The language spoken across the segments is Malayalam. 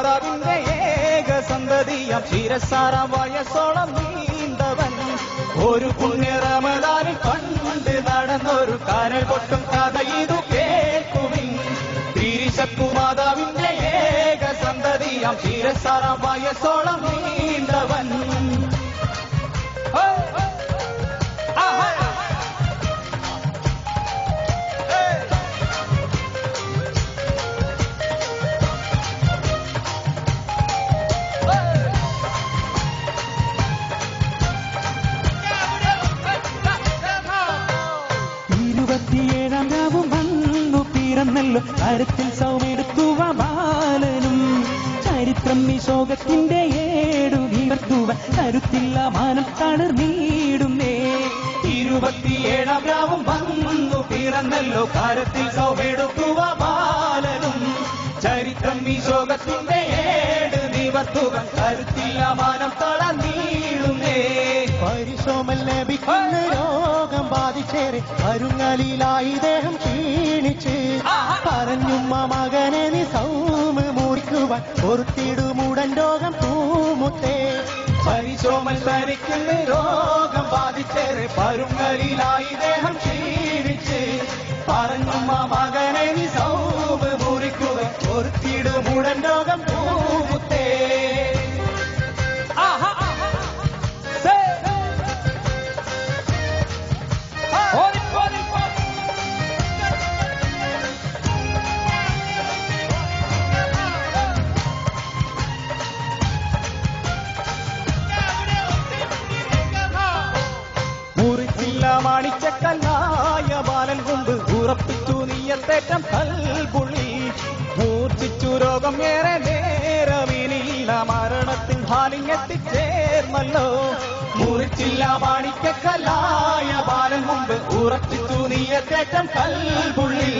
മാതാവിന്റെ ഏക സന്തതിയാം ശിരസാറാം വയസ്സോളം നീണ്ടവൻ ഒരു പുണ്യ റമദാനിൽ പണ്ട് നടന്നൊരു കരൾ പൊട്ടും കഥ ഇതു കേൾക്കുവിൻ. തിരിശക്കു മാതാവിന്റെ ഏക സന്തതിയാം ശിരസാറാം വയസ്സോളം നീണ്ടവൻ. ല്ലോ കരുത്തിൽ സൗമെടുത്തുവ ബാലനും ചരിത്രം നിശോകത്തിന്റെ ഏടു നിവർത്തുവ കരുത്തില്ല മാനം തളർന്നീടുന്നേ. 27-ാം രാവും വന്നു പിറന്നല്ലോ കരുത്തിൽ സൗമെടുത്തുവ ബാലനും ചരിത്രം നിശോകത്തിന്റെ ഏടു നിവർത്തുവ കരുത്തില്ല മാനം തളർന്നീടുന്നേ. പരിശോമൽ ലഭിക്കുന്ന രോഗം ബാധിച്ചേറെ അരുങ്ങലിലായി ദേഹം ക്ഷീണിച്ച് പറഞ്ഞുമ്മ മകനെ നീ സൗമ് മുറിക്കുവാൻ പൊറുത്തിടുമുടൻ രോഗം പൂമുത്തേ. പരിശോമൽ ധരിക്കുന്ന രോഗം ബാധിച്ചേറെ പരുങ്ങലിലായി ദേഹം ക്ഷീണിച്ച് പറഞ്ഞുമ്മ മകനെ നീ സൗമ് മുറിക്കുക പൊറുത്തിടുമുടൻ രോഗം പൂമുത്തേ. മാണിച്ചക്കല്ലായ ബാലൻ കൊണ്ട് ഉറപ്പിച്ചു നീയത്തേറ്റം കൽപുള്ളി മൂർച്ഛിച്ചു രോഗം ഏറെ നേരമിനിയില്ല മരണത്തിൽ ഹാലിങ്ങെത്തിച്ചേർന്നല്ലോ. മുറിച്ചില്ല മാണിക്കക്കല്ലായ ബാലൻ കൊണ്ട് ഉറപ്പിച്ചു നീയത്തേറ്റം കൽപുള്ളി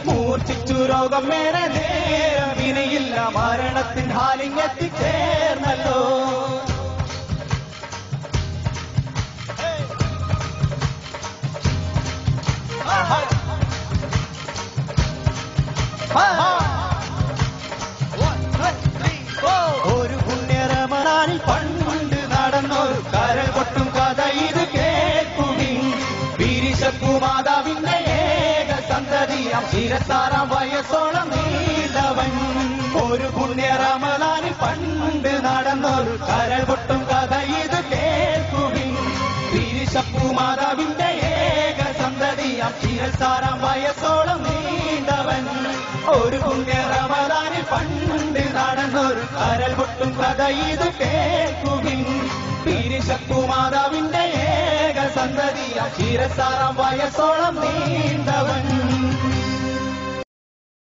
മൂർച്ഛിച്ചു രോഗം ഏറെ നേരമിനിയില്ല മരണത്തിൽ ഹാലിങ്ങെത്തിച്ചേർന്നല്ലോ. ഒരു പുണ്യ റമദാനിൽ പണ്ട് നടന്നൊരു കരൾ പൊട്ടും കഥ ഇത് കേൾക്കുവിൻ. പിരിശക്കു മാതാവിന്റെ ഏക സന്തതിയാം ശിരസാറാം വയസ്സോളം നീണ്ടവൻ ഒരു പുണ്യ റമദാനിൽ പണ്ട് നടന്നൊരു കരൾ പൊട്ടും കഥ ഇത് കേൾക്കുവിൻ. പിരിശക്കു മാതാവിന്റെ ഏക സന്തതിയാം ശിരസാറാം വയസ്സോളം നീണ്ടവൻ ഒരു പുണ്യ റമദാനിൽ പണ്ട് നടന്നൊരു കരൾ പൊട്ടും കഥ ഇത് കേൾക്കുവിൻ. പിരിശക്കു മാതാവിന്റെ ഏക സന്തതിയാം ശിരസാറാം വയസ്സോളം നീണ്ട